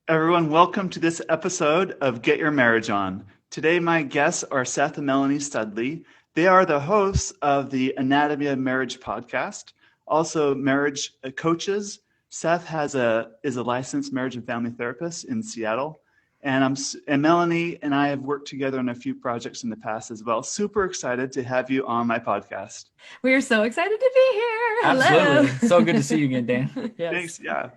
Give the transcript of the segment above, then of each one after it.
Everyone, welcome to this episode of Get Your Marriage On. Today, my guests are Seth and Melanie Studley. They are the hosts of the Anatomy of Marriage podcast, also marriage coaches. Seth is a licensed marriage and family therapist in Seattle, and Melanie and I have worked together on a few projects in the past as well. Super excited to have you on my podcast. We are so excited to be here. Absolutely. So good to Hello. see you again, Dan. Yes. Thanks. Yeah.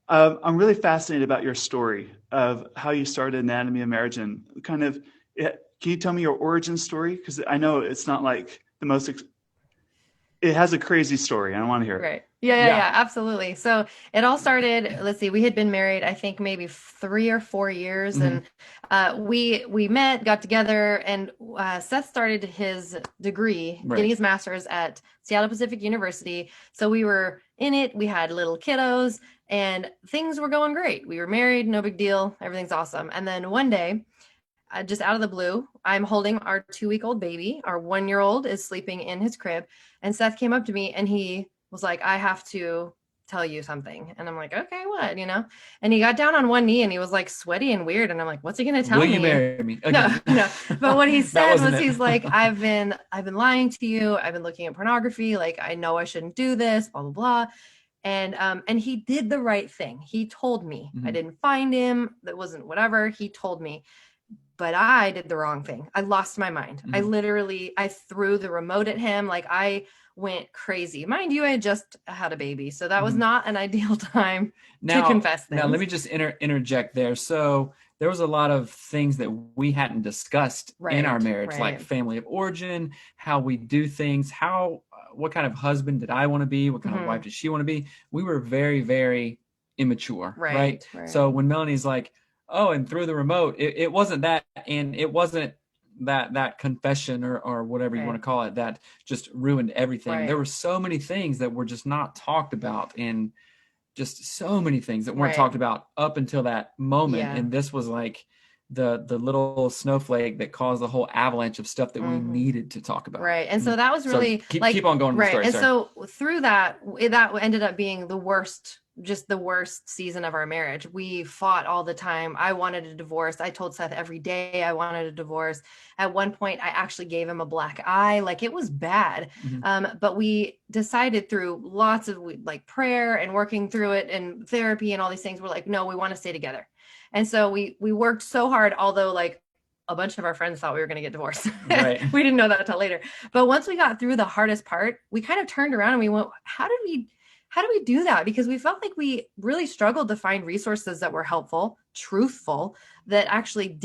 I'm really fascinated about your story of how you started Anatomy of Marriage and can you tell me your origin story? Because I know it's not like it has a crazy story. I want to hear it. Right. Yeah, Yeah. absolutely. So it all started, let's see, we had been married, I think maybe 3 or 4 years, hmm and we met, got together, and Seth started his degree, getting Right. his master's at Seattle Pacific University. So we were in it, we had little kiddos, and things were going great. We were married, no big deal, everything's awesome. And then one day, just out of the blue, I'm holding our 2-week-old baby. Our 1-year old is sleeping in his crib. And Seth came up to me and he was like, I have to tell you something. And I'm like, okay, what, And he got down on one knee and he was like sweaty and weird. And I'm like, what's he going to tell Will you me? marry me? No, Okay. no. But what he That said wasn't was, it. he's like, I've been lying to you. I've been looking at pornography. Like, I know I shouldn't do this, blah, blah, blah. And he did the right thing. He told me. I Mhm. didn't find him. That wasn't whatever. He told me, but I did the wrong thing. I lost my mind. Mhm. I threw the remote at him. Like, I went crazy. Mind you, I had just had a baby. So that was Mhm. not an ideal time to Now, confess now let things. me just interject there. So there was a lot of things that we hadn't discussed in our Right, marriage, like right. family of origin, how we do things, what kind of husband did I want to be? What kind of wife Hmm. did she want to be? We were very, very immature, right? Right, right. So when Melanie's like, "Oh," and threw the remote, it wasn't that, and it wasn't that confession or whatever you want Right, to call it that just ruined everything. There right, were so many things that were just not talked about, and just so many things that weren't right. talked about up until that moment. Yeah. And this was like the little snowflake that caused the whole avalanche of stuff that we Hmm. needed to talk about. Right. And so that was So really keep like, on going with the right. story, And sir. so through that, that ended up being the worst, just the worst season of our marriage. We fought all the time. I wanted a divorce. I told Seth every day I wanted a divorce. At one point, I actually gave him a black eye. Like, it was bad. Mhm. But we decided through lots of like prayer and working through it and therapy and all these things, we're like, no, we want to stay together. And so we worked so hard, although like a bunch of our friends thought we were going to get divorced. Right. We didn't know that until later. But once we got through the hardest part, we kind of turned around and we went, how do we do that? Because we felt like we really struggled to find resources that were helpful, truthful, that actually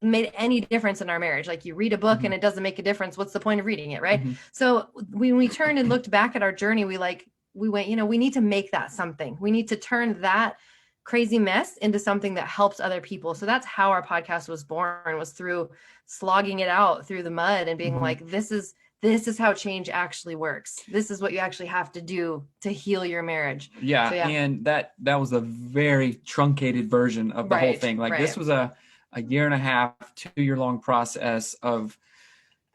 made any difference in our marriage. Like, you read a book and Mhm. it doesn't make a difference. What's the point of reading it, right? Mhm. So when we turned and looked back at our journey, we went, we need to make that something. We need to turn that crazy mess into something that helps other people. So that's how our podcast was born, was through slogging it out through the mud and being Mhm. like, this is how change actually works. This is what you actually have to do to heal your marriage. So Yeah, yeah. and that was a very truncated version of the whole Right, thing. Like, this right. was a year and a half, 2 year long process of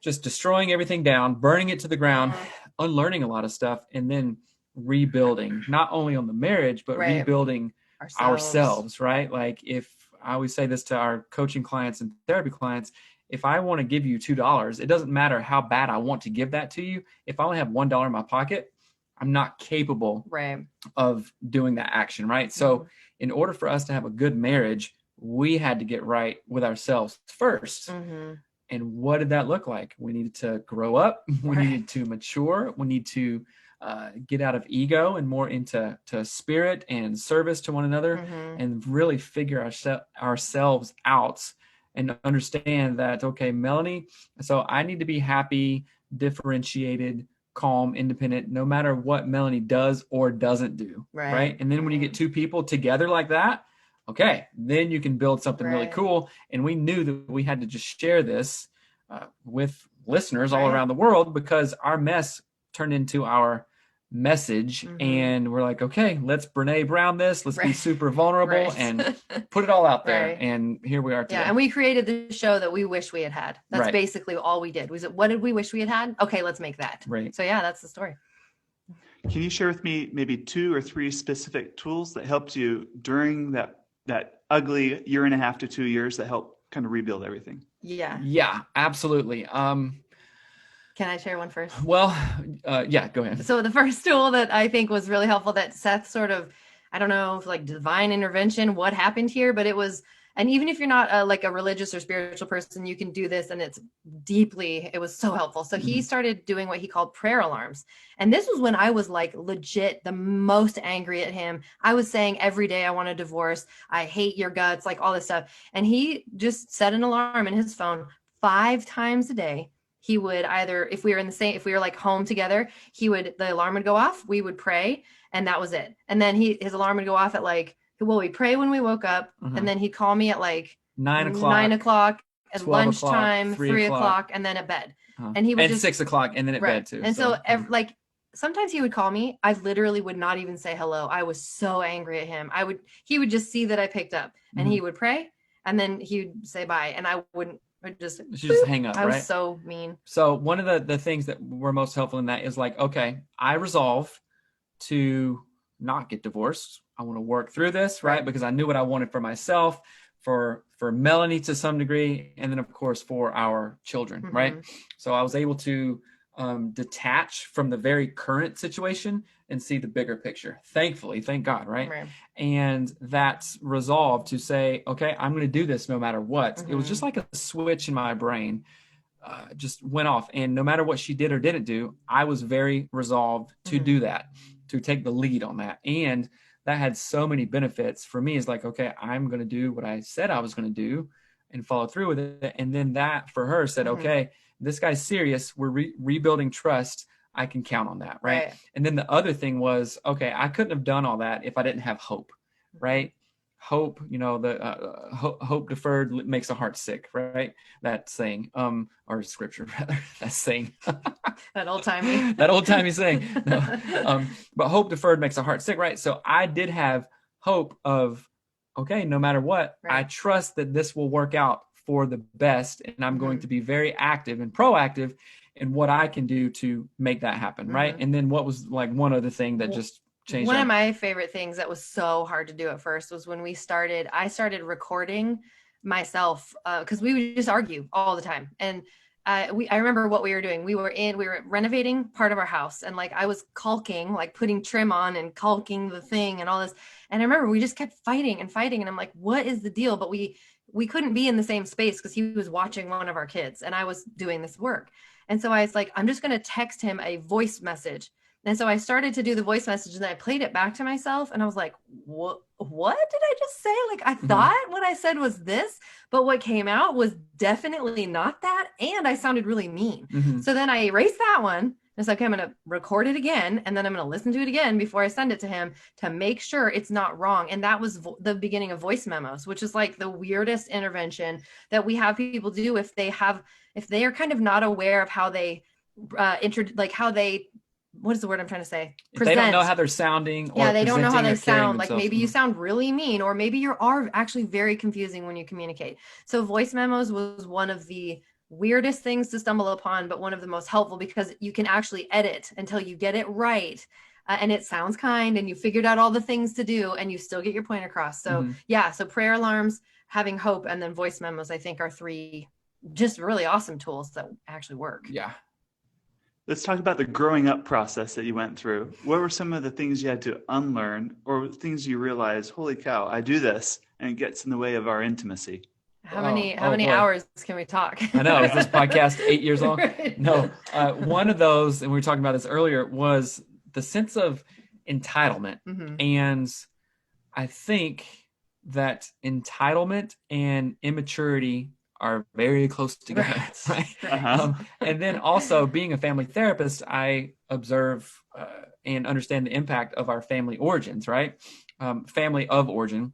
just destroying everything down, burning it to the ground, Mhm. unlearning a lot of stuff, and then rebuilding, not only on the marriage, but Right. rebuilding Ourselves. ourselves, right? Like, if I always say this to our coaching clients and therapy clients, if I want to give you $2, it doesn't matter how bad I want to give that to you. If I only have $1 in my pocket, I'm not capable Right. of doing that action, right? So, Mhm. in order for us to have a good marriage, we had to get right with ourselves first. Mhm. And what did that look like? We needed to grow up. We Right. needed to mature. We need to get out of ego and more into spirit and service to one another, Mhm. and really figure ourselves out and understand that, okay, Melanie, so I need to be happy, differentiated, calm, independent, no matter what Melanie does or doesn't do, Right. right? And then when you Right. get two people together like that, okay, then you can build something really Right. cool. And we knew that we had to just share this with listeners all Right. around the world, because our mess turned into our message. Mhm. And we're like, okay, let's Brene Brown this. Let's be Right. super vulnerable Right. and put it all out there. Right. And here we are Yeah, today. and we created the show that we wish we had had. That's Right. basically all we did. Was it, what did we wish we had had? Okay, let's make that. Right. So yeah, that's the story. Can you share with me maybe 2 or 3 specific tools that helped you during that that ugly year and a half to 2 years that helped kind of rebuild everything? Yeah, absolutely. Can I share one first? Well, yeah, go ahead. So the first tool that I think was really helpful that Seth sort of, I don't know if like divine intervention, what happened here, but it was, and even if you're not like a religious or spiritual person, you can do this, and it was so helpful. So he started doing what he called prayer alarms. And this was when I was like legit the most angry at him. I was saying every day, I want a divorce. I hate your guts, like all this stuff. And he just set an alarm in his phone 5 times a day. He would either, if we were like home together, the alarm would go off, we would pray, and that was it. And then his alarm would go off at like, well, we'd pray when we woke up, and then he'd call me at like 9 o'clock, at lunchtime, 3 o'clock, and then at bed. And he would just 6 o'clock, and then at bed too. And so like sometimes he would call me. I literally would not even say hello. I was so angry at him. He would just see that I picked up, and he would pray, and then he would say bye, and I wouldn't. Just hang up. I was so mean. So one of the things that were most helpful in that is like, okay, I resolve to not get divorced. I want to work through this, right? Because I knew what I wanted for myself, for Melanie to some degree, and then of course for our children, right? So I was able to detach from the very current situation and see the bigger picture. Thankfully, thank God, right? And that's resolved to say, okay, I'm going to do this no matter what. It was just like a switch in my brain, just went off. And no matter what she did or didn't do, I was very resolved to do that, to take the lead on that. And that had so many benefits for me. Is like, okay, I'm going to do what I said I was going to do and follow through with it. And then that for her said, okay, this guy's serious. We're rebuilding trust. I can count on that. Right. And then the other thing was, okay, I couldn't have done all that if I didn't have hope. Right. Hope, the hope deferred makes a heart sick. Right. That saying, or scripture rather, that saying. that old timey saying. No. But hope deferred makes a heart sick. Right. So I did have hope of, okay, no matter what, I trust that this will work out for the best, and I'm going to be very active and proactive in what I can do to make that happen, right? And then what was like one other thing that just changed? One of my favorite things that was so hard to do at first was when I started recording myself, because we would just argue all the time. And I remember what we were doing. We were renovating part of our house, and like I was caulking, like putting trim on and caulking the thing and all this. And I remember we just kept fighting, and I'm like, what is the deal? But we couldn't be in the same space because he was watching one of our kids and I was doing this work. And so I was like, I'm just going to text him a voice message. And so I started to do the voice message, and then I played it back to myself, and I was like, what did I just say? Like, I thought what I said was this, but what came out was definitely not that. And I sounded really mean. So then I erased that one. It's like, okay, I'm going to record it again, and then I'm going to listen to it again before I send it to him to make sure it's not wrong. And that was the beginning of voice memos, which is like the weirdest intervention that we have people do if they are kind of not aware of how they what is the word I'm trying to say? They don't know how they're sounding. Or they don't know how they sound. Like maybe you sound really mean, or maybe you are actually very confusing when you communicate. So voice memos was one of the weirdest things to stumble upon, but one of the most helpful, because you can actually edit until you get it right. And it sounds kind, and you figured out all the things to do, and you still get your point across. So so prayer alarms, having hope, and then voice memos, I think are 3 just really awesome tools that actually work. Yeah. Let's talk about the growing up process that you went through. What were some of the things you had to unlearn, or things you realized, holy cow, I do this, and it gets in the way of our intimacy? How many hours can we talk? I know. Is this podcast 8 years long? Right. No. One of those, and we were talking about this earlier, was the sense of entitlement. And I think that entitlement and immaturity are very close together, right? And then also being a family therapist, I observe and understand the impact of our family origins, right? Family of origin.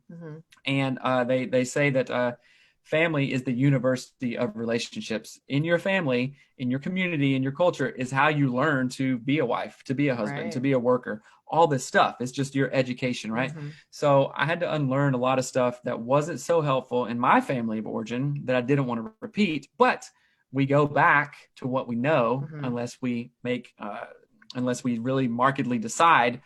And they say that family is the university of relationships. In your family, in your community, in your culture is how you learn to be a wife, to be a husband, to be a worker. All this stuff is just your education, right? So I had to unlearn a lot of stuff that wasn't so helpful in my family of origin that I didn't want to repeat. But we go back to what we know unless we really markedly decide,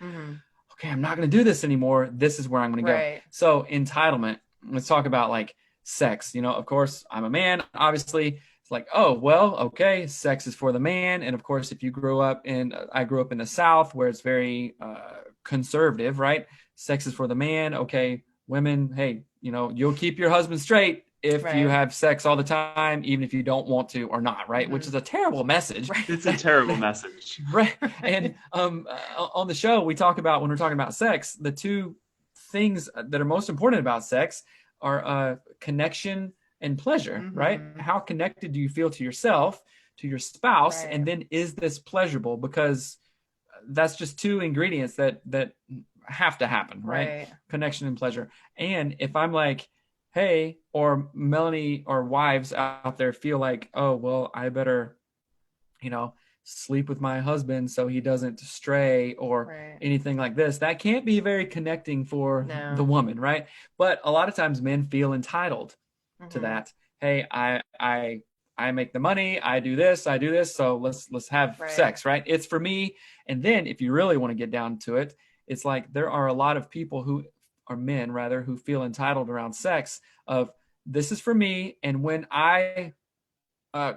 okay, I'm not going to do this anymore. This is where I'm going to go. Right. So entitlement, let's talk about like sex. Of course, I'm a man, obviously. It's like, oh, well, okay, sex is for the man. And of course, if you I grew up in the South where it's very conservative, right? Sex is for the man. Okay, women, hey, you'll keep your husband straight if you have sex all the time, even if you don't want to or not, right? Which is a terrible message. Right. It's a terrible message. Right. And on the show, when we're talking about sex, the two things that are most important about sex are connection and pleasure, right? How connected do you feel to yourself, to your spouse, and then is this pleasurable? Because that's just two ingredients that have to happen, right? Connection and pleasure. And if I'm like, hey, or Melanie or wives out there feel like, oh, well, I better, sleep with my husband so he doesn't stray or anything like this, that can't be very connecting for the woman, right? But a lot of times men feel entitled to that. Hey, I make the money, I do this, so let's have sex, right? It's for me. And then if you really want to get down to it, it's like there are a lot of people who are men rather who feel entitled around sex of this is for me, and when I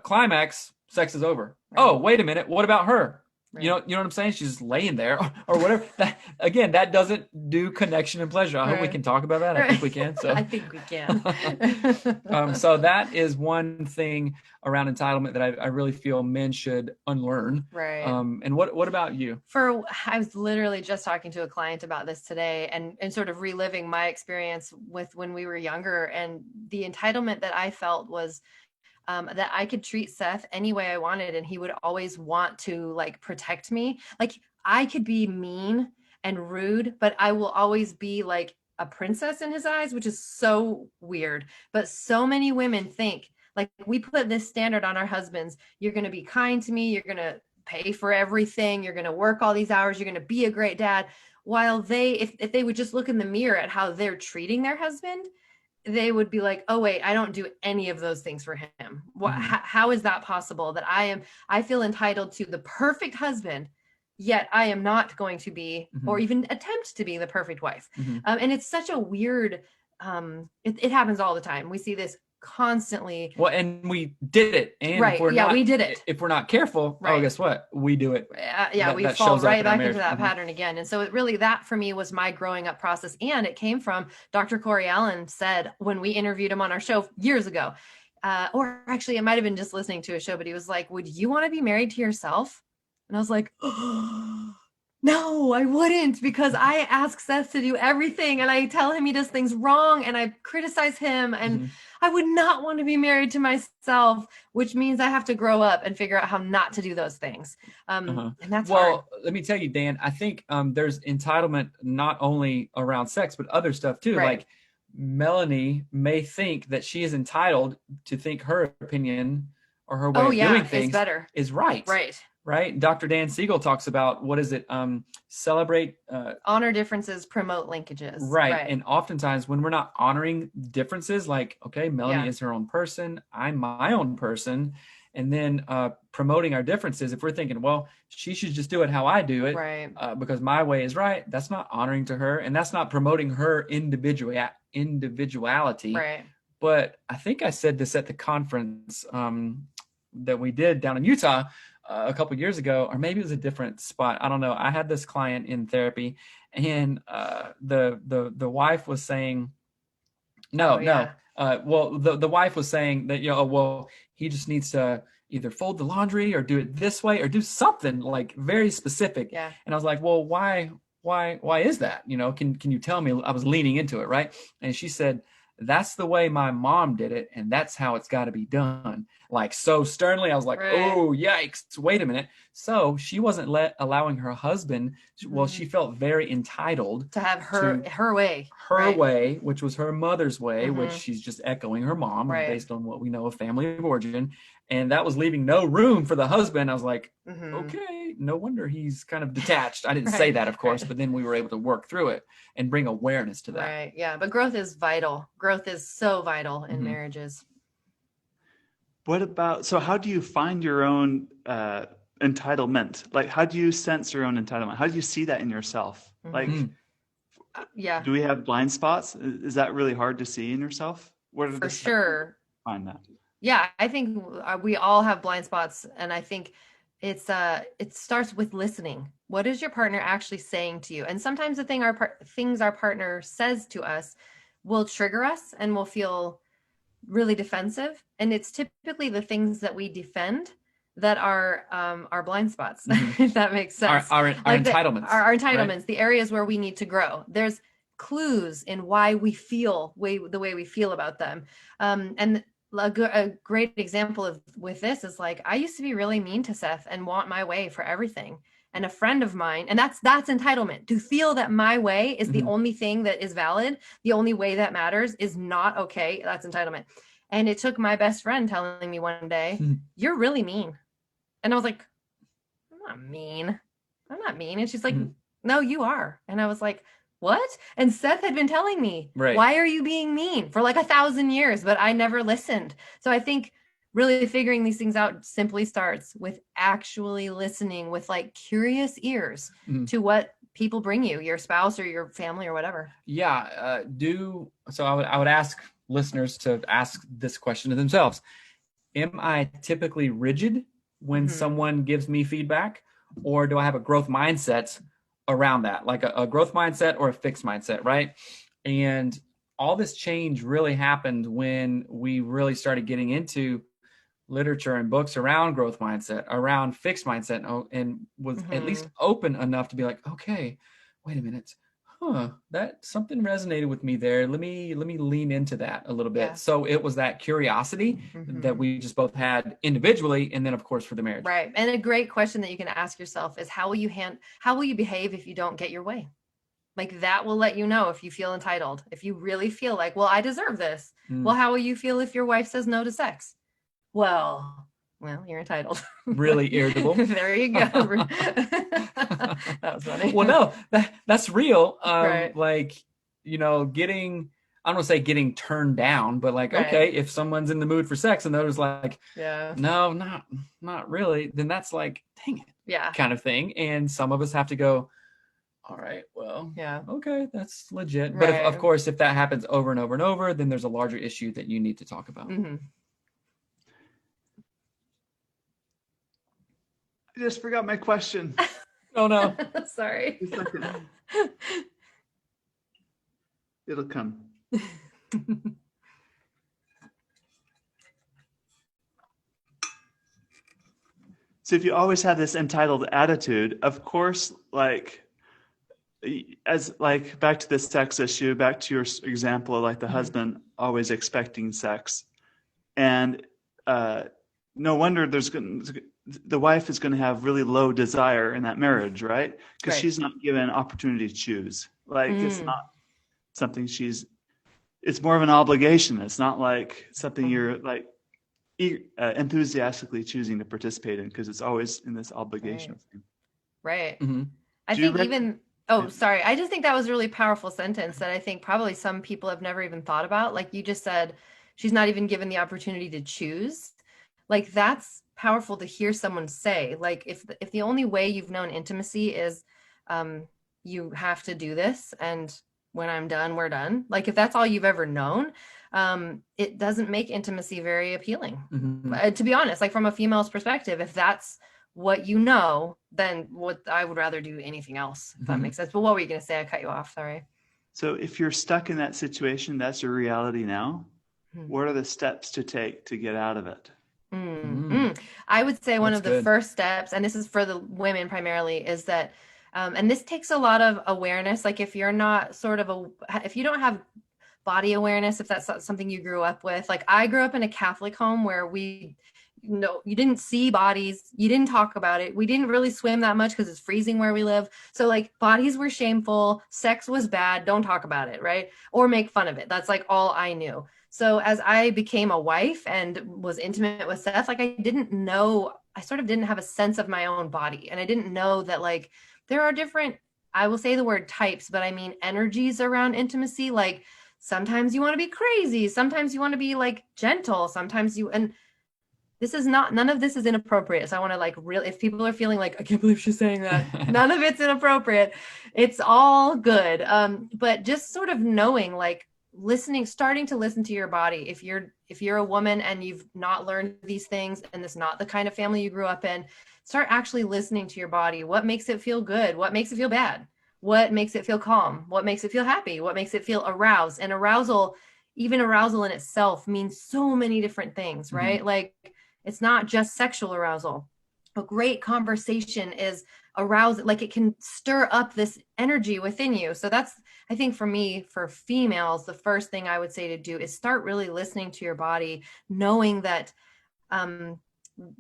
climax, sex is over. Oh, wait a minute, what about her? You know what I'm saying? She's just laying there or whatever. That doesn't do connection and pleasure. I hope we can talk about that. I think we can. So I think we can. So that is one thing around entitlement that I really feel men should unlearn. Right. And what about you? I was literally just talking to a client about this today and sort of reliving my experience with when we were younger, and the entitlement that I felt was that I could treat Seth any way I wanted, and he would always want to like protect me. Like I could be mean and rude, but I will always be like a princess in his eyes, which is so weird. But so many women think like we put this standard on our husbands. You're going to be kind to me. You're going to pay for everything. You're going to work all these hours. You're going to be a great dad. While if they would just look in the mirror at how they're treating their husband, they would be like, oh wait, I don't do any of those things for him. How is that possible that I feel entitled to the perfect husband, yet I am not going to be or even attempt to be the perfect wife. And it's such a weird, it happens all the time. We see this constantly. Well, and we did it. And we did it. If we're not careful, oh, guess what? We do it. We fall right back into that pattern again. And so that for me was my growing up process. And it came from Dr. Corey Allen said when we interviewed him on our show years ago, or actually it might've been just listening to a show, but he was like, would you want to be married to yourself? And I was like, oh, no, I wouldn't, because I ask Seth to do everything and I tell him he does things wrong and I criticize him, and I would not want to be married to myself, which means I have to grow up and figure out how not to do those things. And that's hard. Let me tell you, Dan, I think there's entitlement not only around sex, but other stuff too. Like Melanie may think that she is entitled to think her opinion or her way of doing things is right. Right. Dr. Dan Siegel talks about, what is it? Celebrate. Honor differences, promote linkages. Right. And oftentimes when we're not honoring differences, like, okay, Melanie is her own person, I'm my own person. And then promoting our differences, if we're thinking, well, she should just do it how I do it because my way is right, that's not honoring to her. And that's not promoting her individuality. Right. But I think I said this at the conference that we did down in Utah a couple of years ago, or maybe it was a different spot. I don't know. I had this client in therapy, and the wife was saying, the wife was saying that, he just needs to either fold the laundry or do it this way or do something like very specific. Yeah. And I was like, well, why is that? Can you tell me? I was leaning into it. Right. And she said, that's the way my mom did it, and that's how it's got to be done. Like, so sternly. I was like, oh, yikes, wait a minute. So she wasn't allowing her husband, she felt very entitled to have her way. Her way, which was her mother's way, which she's just echoing her mom based on what we know of family of origin. And that was leaving no room for the husband. I was like, okay, no wonder he's kind of detached. I didn't say that, of course, but then we were able to work through it and bring awareness to that. Right. Yeah. But growth is vital. Growth is so vital in marriages. So how do you find your own entitlement? Like, how do you sense your own entitlement? How do you see that in yourself? Like, Yeah, do we have blind spots? Is that really hard to see in yourself? What are for the steps sure. to find that? Yeah, I think we all have blind spots, and I think it starts with listening. What is your partner actually saying to you? And sometimes the things our partner says to us will trigger us and we'll feel really defensive, and it's typically the things that we defend that are our blind spots. If that makes sense. Our Like entitlements. our entitlements, right? the areas where we need to grow. There's clues in why we feel the way we feel about them. And a great example of with this is like, I used to be really mean to Seth and want my way for everything. And a friend of mine, and that's entitlement, to feel that my way is the only thing that is valid, the only way that matters is not okay. That's entitlement. And it took my best friend telling me one day, you're really mean. And I was like, I'm not mean. I'm not mean. And she's like, no, you are. And I was like, what? And Seth had been telling me, Right. why are you being mean, for like 1,000 years, but I never listened. So I think really figuring these things out simply starts with actually listening with like curious ears to what people bring you, your spouse or your family or whatever. Yeah. So I would ask listeners to ask this question to themselves. Am I typically rigid when someone gives me feedback, or do I have a growth mindset around that, like a growth mindset or a fixed mindset, right? And all this change really happened when we really started getting into literature and books around growth mindset, around fixed mindset, and was at least open enough to be like, okay, wait a minute. That something resonated with me there. Let me lean into that a little bit. Yeah. So it was that curiosity that we just both had individually, and then of course for the marriage. Right. And a great question that you can ask yourself is, how will you behave if you don't get your way? Like, that will let you know if you feel entitled. If you really feel like, well, I deserve this. Well, how will you feel if your wife says no to sex? Well, you're entitled. Really irritable. There you go. That was funny. Well, no, that's real. Right. Like, getting, I don't want to say getting turned down, but like, Right. okay, if someone's in the mood for sex and they're like, yeah, no, not really, then that's like, dang it, yeah, kind of thing. And some of us have to go, all right, well, yeah, okay, that's legit. Right. But of course, if that happens over and over and over, then there's a larger issue that you need to talk about. I just forgot my question. Oh no. Sorry. Just a second. It'll come. So if you always have this entitled attitude, of course, like, as like back to this sex issue, back to your example of like the husband always expecting sex, and no wonder the wife is going to have really low desire in that marriage, right? Because she's not given an opportunity to choose. Like, it's not something it's more of an obligation. It's not like something you're like enthusiastically choosing to participate in, because it's always in this obligation. Right. I think sorry. I just think that was a really powerful sentence that I think probably some people have never even thought about. Like you just said, she's not even given the opportunity to choose. Like, that's powerful to hear someone say. Like, if the only way you've known intimacy is you have to do this, and when I'm done, we're done. Like, if that's all you've ever known, it doesn't make intimacy very appealing. To be honest, like from a female's perspective, if that's what you know, then I would rather do anything else, if that makes sense. But what were you going to say? I cut you off. Sorry. So if you're stuck in that situation, that's your reality now. What are the steps to take to get out of it? I would say one of the good. first steps, and this is for the women primarily, is that, and this takes a lot of awareness. Like, if you're not if you don't have body awareness, if that's not something you grew up with, like I grew up in a Catholic home where you didn't see bodies, you didn't talk about it. We didn't really swim that much because it's freezing where we live. So like, bodies were shameful, sex was bad, don't talk about it, right? Or make fun of it. That's like all I knew. So as I became a wife and was intimate with Seth, like I sort of didn't have a sense of my own body. And I didn't know that like there are different, I will say the word types, but I mean energies around intimacy. Like sometimes you want to be crazy. Sometimes you want to be like gentle. Sometimes and none of this is inappropriate. So I want to like if people are feeling like, I can't believe she's saying that, none of it's inappropriate. It's all good. But just sort of knowing, like starting to listen to your body. If you're a woman and you've not learned these things and this is not the kind of family you grew up in, start actually listening to your body. What makes it feel good? What makes it feel bad? What makes it feel calm? What makes it feel happy? What makes it feel aroused? And even arousal in itself means so many different things, right? Mm-hmm. Like, it's not just sexual arousal. A great conversation is arousing, like it can stir up this energy within you. So that's, I think for me, for females, the first thing I would say to do is start really listening to your body, knowing that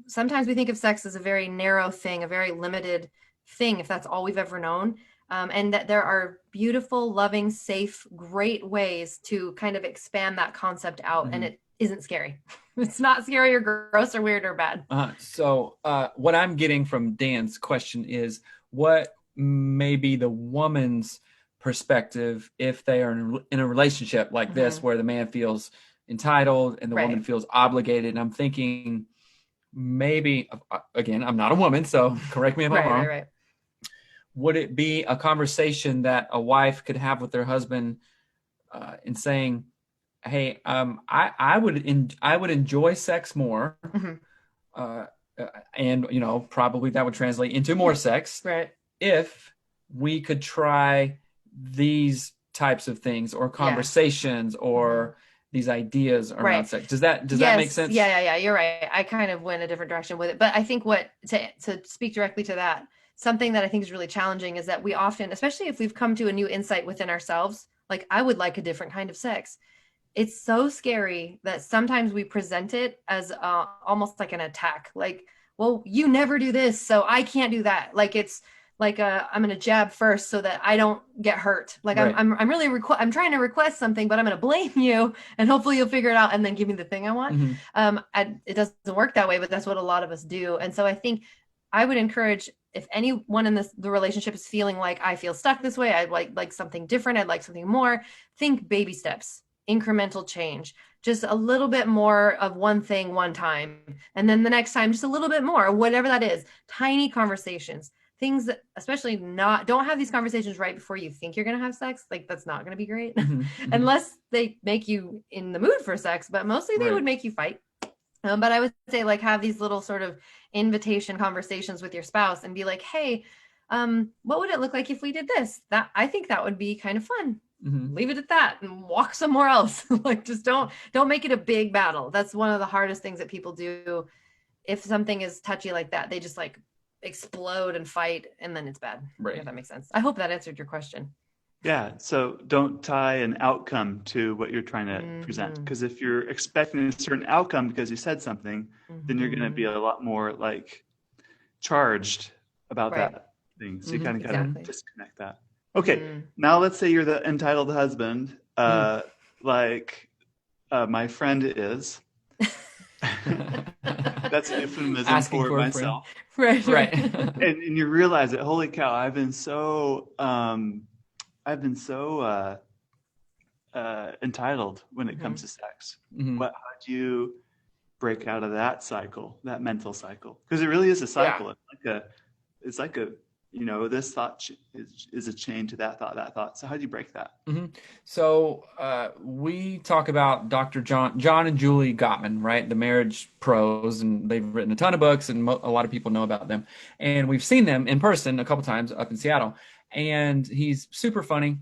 sometimes we think of sex as a very narrow thing, a very limited thing, if that's all we've ever known. And that there are beautiful, loving, safe, great ways to kind of expand that concept out. Mm-hmm. And it isn't scary. It's not scary or gross or weird or bad. So what I'm getting from Dan's question is, what may be the woman's perspective if they are in a relationship like this, mm-hmm. where the man feels entitled and the woman feels obligated? And I'm thinking maybe, again, I'm not a woman, so correct me if I'm wrong. Right. Would it be a conversation that a wife could have with their husband in saying, hey, I would enjoy sex more, mm-hmm. And probably that would translate into more sex, right? If we could try these types of things or conversations or mm-hmm. these ideas around sex. Does that make sense? Yeah. You're right. I kind of went a different direction with it, but I think to speak directly to that, something that I think is really challenging is that we often, especially if we've come to a new insight within ourselves, like I would like a different kind of sex. It's so scary that sometimes we present it as almost like an attack. Like, well, you never do this, so I can't do that. Like it's like I'm going to jab first so that I don't get hurt. Like right. I'm trying to request something, but I'm going to blame you, and hopefully you'll figure it out and then give me the thing I want. Mm-hmm. It doesn't work that way, but that's what a lot of us do. And so I think I would encourage, if anyone in the relationship is feeling like, I feel stuck this way, I'd like something different, I'd like something more, think baby steps, incremental change, just a little bit more of one thing one time. And then the next time, just a little bit more, whatever that is, tiny conversations, things that especially don't have these conversations right before you think you're going to have sex. Like that's not going to be great mm-hmm. unless they make you in the mood for sex, but mostly they would make you fight. But I would say like have these little sort of invitation conversations with your spouse and be like, hey, what would it look like if we did this? I think that would be kind of fun. Mm-hmm. Leave it at that and walk somewhere else. Like just don't make it a big battle. That's one of the hardest things that people do. If something is touchy like that, they just like explode and fight, and then it's bad. Right. If that makes sense. I hope that answered your question. Yeah. So don't tie an outcome to what you're trying to mm-hmm. present. Because if you're expecting a certain outcome because you said something, mm-hmm. then you're going to be a lot more like charged about that thing. So you kind of got to disconnect that. Okay. Now let's say you're the entitled husband, like my friend is. That's an euphemism for myself. Right. And you realize that, holy cow, I've been so entitled when it comes to sex. Mm-hmm. How do you break out of that cycle, that mental cycle? Because it really is a cycle. Yeah. It's like a this thought is a chain to that thought. So how do you break that? Mm-hmm. So we talk about Dr. John and Julie Gottman, right? The marriage pros, and they've written a ton of books, and a lot of people know about them. And we've seen them in person a couple times up in Seattle. And he's super funny.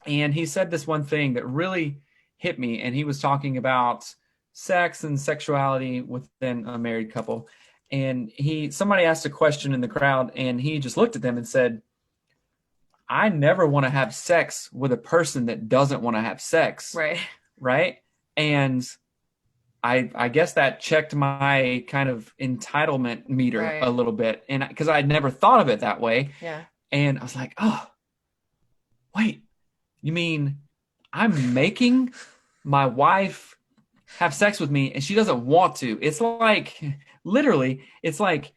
And he said this one thing that really hit me. And he was talking about sex and sexuality within a married couple. And somebody asked a question in the crowd, and he just looked at them and said, I never want to have sex with a person that doesn't want to have sex. Right. And I guess that checked my kind of entitlement meter a little bit. And because I'd never thought of it that way. Yeah. And I was like, oh, wait, you mean I'm making my wife have sex with me and she doesn't want to? It's like, literally, it's like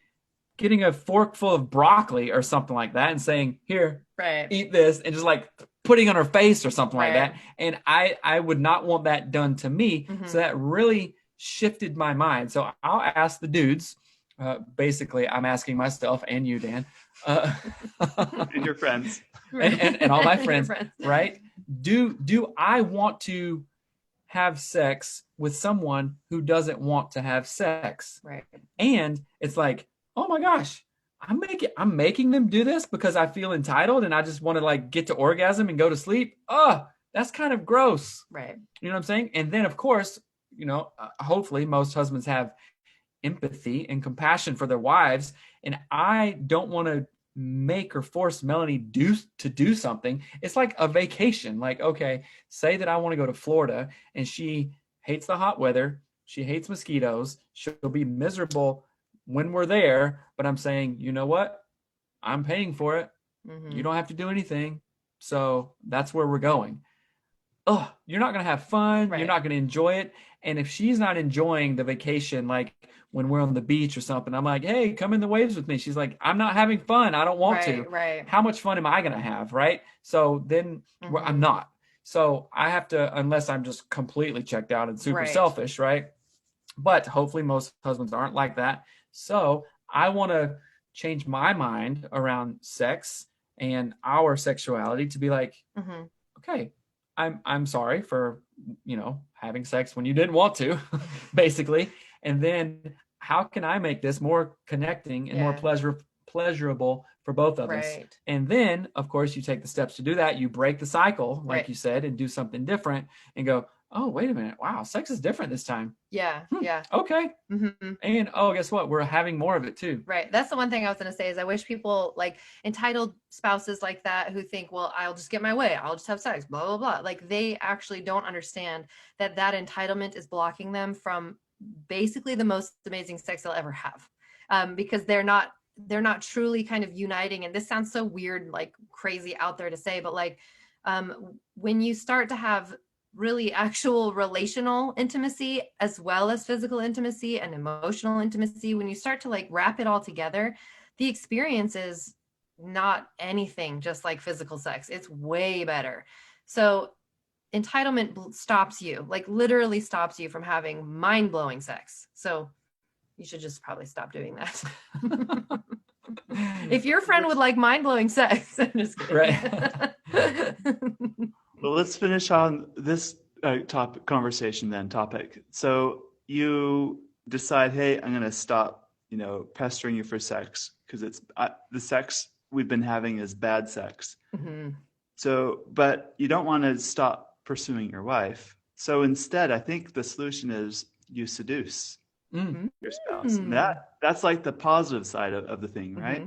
getting a fork full of broccoli or something like that and saying, here, eat this, and just like putting on her face or something like that. And I would not want that done to me. Mm-hmm. So that really shifted my mind. So I'll ask the dudes. Basically, I'm asking myself and you, Dan, And your friends. and all my Your friends, right? Do I want to have sex with someone who doesn't want to have sex? Right. And it's like, oh my gosh, I'm making them do this because I feel entitled and I just want to like get to orgasm and go to sleep. Oh, that's kind of gross. Right. You know what I'm saying? And then of course, hopefully most husbands have empathy and compassion for their wives. And I don't want to make or force Melanie to do something. It's like a vacation. Like, okay, say that I want to go to Florida and she hates the hot weather. She hates mosquitoes. She'll be miserable when we're there. But I'm saying, you know what? I'm paying for it. Mm-hmm. You don't have to do anything. So that's where we're going. Oh, you're not going to have fun. Right. You're not going to enjoy it. And if she's not enjoying the vacation, like when we're on the beach or something, I'm like, hey, come in the waves with me. She's like, I'm not having fun. I don't want to. Right. How much fun am I going to have? Right. So then I'm not. So I have to, unless I'm just completely checked out and super selfish. Right. But hopefully most husbands aren't like that. So I want to change my mind around sex and our sexuality to be like, okay, I'm sorry for, having sex when you didn't want to, basically. And then how can I make this more connecting and more pleasurable for both of us? And then, of course, you take the steps to do that. You break the cycle, like you said, and do something different and go, oh, wait a minute. Wow, sex is different this time. Yeah. Okay. And guess what? We're having more of it too. Right. That's the one thing I was going to say is I wish people like entitled spouses like that who think, well, I'll just get my way. I'll just have sex, blah, blah, blah. Like they actually don't understand that entitlement is blocking them from basically the most amazing sex they'll ever have. Because they're not truly kind of uniting. And this sounds so weird, like crazy out there to say, but like when you start to have really actual relational intimacy as well as physical intimacy and emotional intimacy, when you start to like wrap it all together, the experience is not anything just like physical sex. It's way better. So entitlement stops you, like literally stops you from having mind-blowing sex. So you should just probably stop doing that. If your friend would like mind-blowing sex, I'm just kidding. Right. Well, let's finish on this topic. So you decide, hey, I'm going to stop, pestering you for sex because it's the sex we've been having is bad sex. So, but you don't want to stop pursuing your wife. So instead, I think the solution is you seduce your spouse. And that's like the positive side of the thing, right?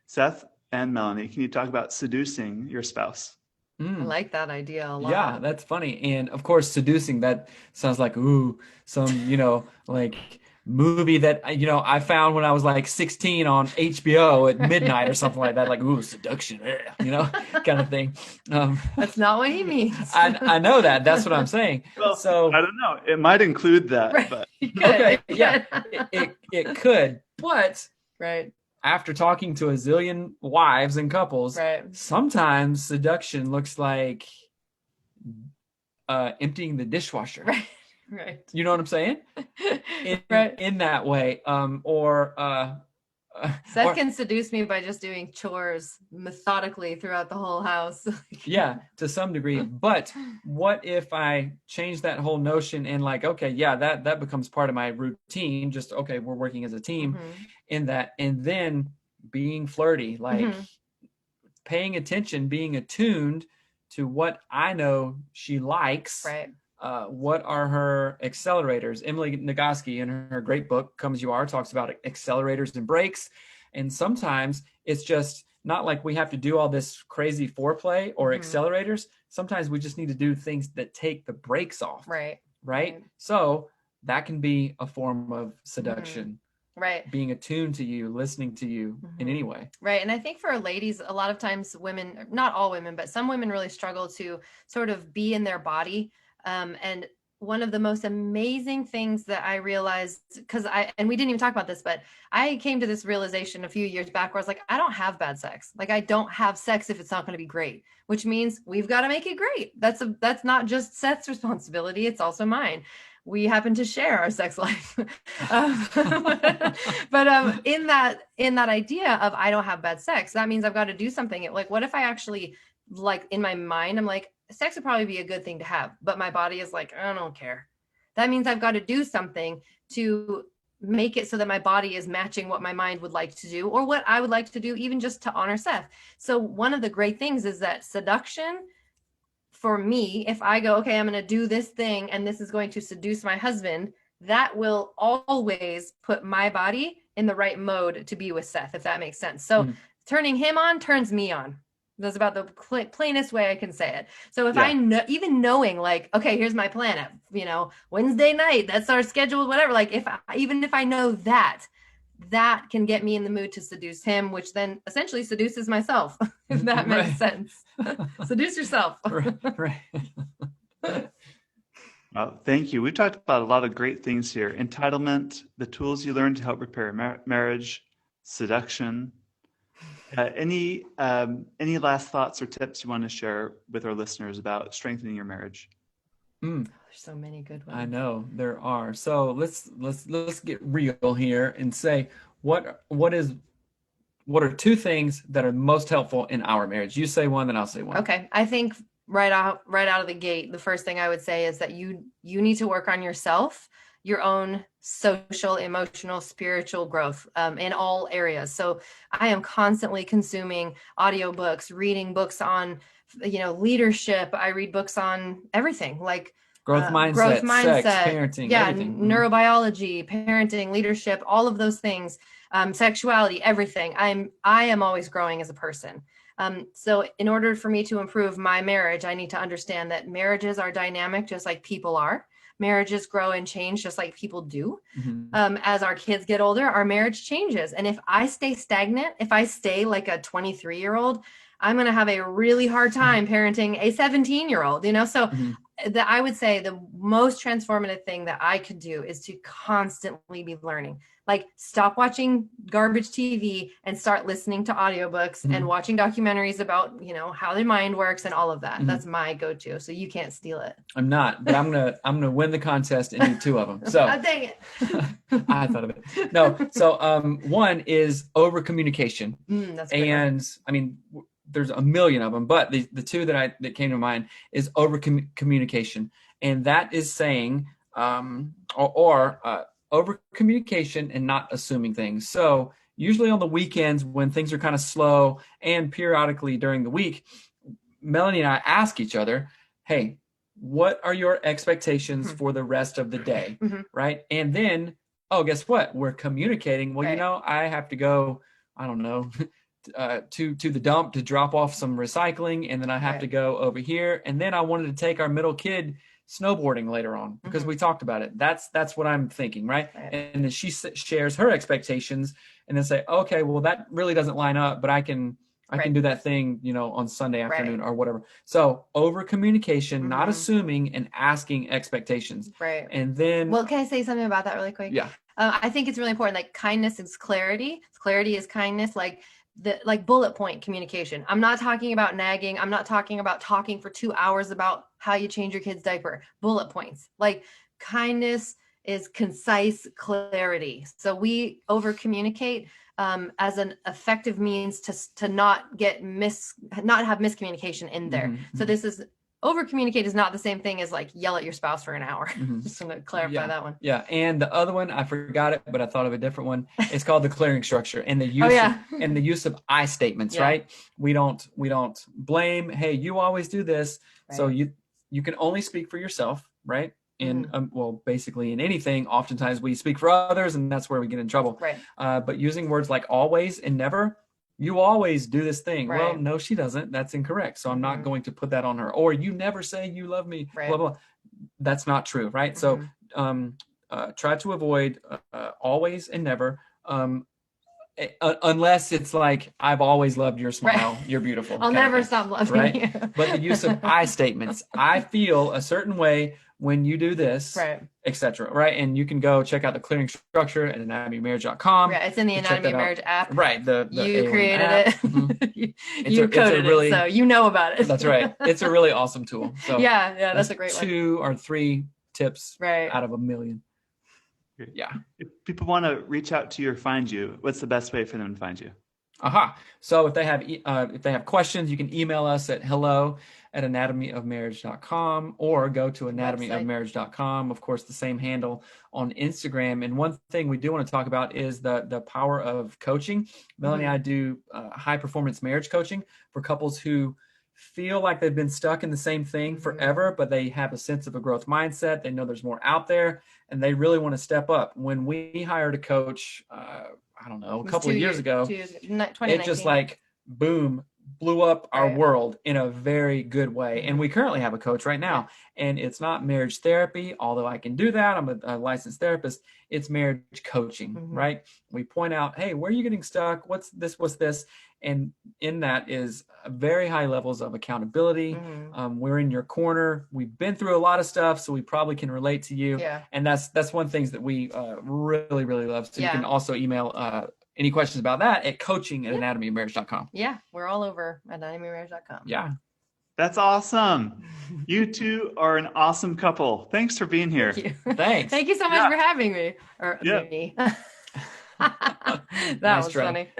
Seth and Melanie, can you talk about seducing your spouse? I like that idea a lot. Yeah, that's funny. And of course, seducing, that sounds like, some, like movie that, I found when I was like 16 on HBO at midnight or something like that, like, seduction, kind of thing. That's not what he means. I know that. That's what I'm saying. Well, so I don't know. It might include that, but okay. Yeah, it could. But after talking to a zillion wives and couples, sometimes seduction looks like emptying the dishwasher. Right. You know what I'm saying? In that way. Seth can seduce me by just doing chores methodically throughout the whole house. Yeah, to some degree. But what if I change that whole notion and like, okay, yeah, that becomes part of my routine. Just, okay, we're working as a team in that. And then being flirty, like paying attention, being attuned to what I know she likes. What are her accelerators? Emily Nagoski, in her great book, Come As You Are, talks about accelerators and brakes. And sometimes it's just not like we have to do all this crazy foreplay or accelerators. Sometimes we just need to do things that take the brakes off. Right? So that can be a form of seduction. Being attuned to you, listening to you in any way. And I think for ladies, a lot of times women, not all women, but some women really struggle to sort of be in their body. And one of the most amazing things that I realized, and we didn't even talk about this, but I came to this realization a few years back where I was like, I don't have bad sex. Like I don't have sex if it's not going to be great, which means we've got to make it great. That's not just Seth's responsibility. It's also mine. we happen to share our sex life. But in that idea of I don't have bad sex, that means I've got to do something. Like, what if I actually, like, in my mind, I'm like, sex would probably be a good thing to have, but my body is like, I don't care. That means I've got to do something to make it so that my body is matching what my mind would like to do, or what I would like to do, even just to honor Seth. So one of the great things is that seduction, for me, if I go, okay, I'm going to do this thing and this is going to seduce my husband, that will always put my body in the right mode to be with Seth, if that makes sense. So turning him on turns me on. That's about the plainest way I can say it. So if I know, even knowing, like, okay, here's my plan at, Wednesday night, that's our schedule, whatever. Like, even if I know that can get me in the mood to seduce him, which then essentially seduces myself, if that makes sense. Seduce yourself. Right. Well, thank you. We've talked about a lot of great things here: entitlement, the tools you learn to help repair marriage, seduction. Any last thoughts or tips you want to share with our listeners about strengthening your marriage? There's so many good ones. I know there are. So let's get real here and say what are two things that are most helpful in our marriage? You say one, then I'll say one. Okay. I think right out of the gate, the first thing I would say is that you need to work on yourself, your own social, emotional, spiritual growth in all areas. So I am constantly consuming audiobooks, reading books on, leadership. I read books on everything, like growth mindset, sex, parenting, everything. Neurobiology, parenting, leadership, all of those things, sexuality, everything. I am always growing as a person. So in order for me to improve my marriage, I need to understand that marriages are dynamic, just like people are. Marriages grow and change just like people do. As our kids get older, our marriage changes. And if I stay stagnant, if I stay like a 23-year-old, I'm going to have a really hard time parenting a 17-year-old, So I would say the most transformative thing that I could do is to constantly be learning. Like, stop watching garbage TV and start listening to audiobooks and watching documentaries about, how the mind works and all of that. That's my go-to. So you can't steal it. I'm not, but I'm gonna win the contest and do two of them. So oh, dang it. I thought of it. No. So one is over communication. That's a good and one. I mean, there's a million of them, but the two that came to mind is over communication, and that is saying over communication and not assuming things. So usually on the weekends when things are kind of slow, and periodically during the week, Melanie and I ask each other, hey, what are your expectations for the rest of the day? Right. And then, guess what? We're communicating. Well, I have to go, I don't know, to the dump to drop off some recycling. And then I have to go over here. And then I wanted to take our middle kid snowboarding later on because we talked about it. That's what I'm thinking, right? And then she shares her expectations and then say, okay, well, that really doesn't line up, but I can do that thing, on Sunday afternoon or whatever. So over communication, not assuming, and asking expectations. Right. And then, well, can I say something about that really quick? Yeah. I think it's really important. Like, kindness is clarity. Clarity is kindness. Like bullet point communication. I'm not talking about nagging. I'm not talking about talking for 2 hours about how you change your kid's diaper. Bullet points. Like, kindness is concise clarity. So we over communicate as an effective means to not have miscommunication in there. So this is over communicate is not the same thing as like yell at your spouse for an hour. Just to clarify that one. Yeah. And the other one, I forgot it, but I thought of a different one. It's called the clearing structure and the use of I statements, right? We don't blame, hey, you always do this. Right. So you can only speak for yourself, right? And basically in anything, oftentimes we speak for others, and that's where we get in trouble. Right. But using words like always and never, you always do this thing. Right. Well, no, she doesn't. That's incorrect. So I'm not going to put that on her. Or you never say you love me. Right. Blah, blah. That's not true, right? So try to avoid always and never, unless it's like, I've always loved your smile. Right. You're beautiful. I'll never stop loving you. But the use of I statements. I feel a certain way when you do this, etc. Right. And you can go check out the clearing structure at anatomymarriage.com. Yeah, it's in the Anatomy of Marriage app. Right. You created it. You coded it, so you know about it. That's right. It's a really awesome tool. So yeah, that's a great one. 2 or 3 tips Right. out of a million. Great. Yeah. If people want to reach out to you or find you, what's the best way for them to find you? Aha. So if they have questions, you can email us at hello@anatomyofmarriage.com or go to anatomyofmarriage.com. Of course, the same handle on Instagram. And one thing we do want to talk about is the power of coaching. Melanie and I do high performance marriage coaching for couples who feel like they've been stuck in the same thing forever, but they have a sense of a growth mindset. They know there's more out there and they really want to step up. When we hired a coach, I don't know, a couple of years ago, it just like, boom, blew up our world in a very good way. And we currently have a coach right now, and it's not marriage therapy, although I can do that. I'm a licensed therapist. It's marriage coaching, right? We point out, hey, where are you getting stuck? What's this? And in that is very high levels of accountability. We're in your corner. We've been through a lot of stuff, so we probably can relate to you. And that's one thing that we really, really love. So you can also email any questions about that at coaching@anatomyofmarriage.com. Yeah, we're all over anatomyofmarriage.com. Yeah. That's awesome. You two are an awesome couple. Thanks for being here. Thank you. Thanks. Thank you so much for having me. Or me. That Nice was try. funny.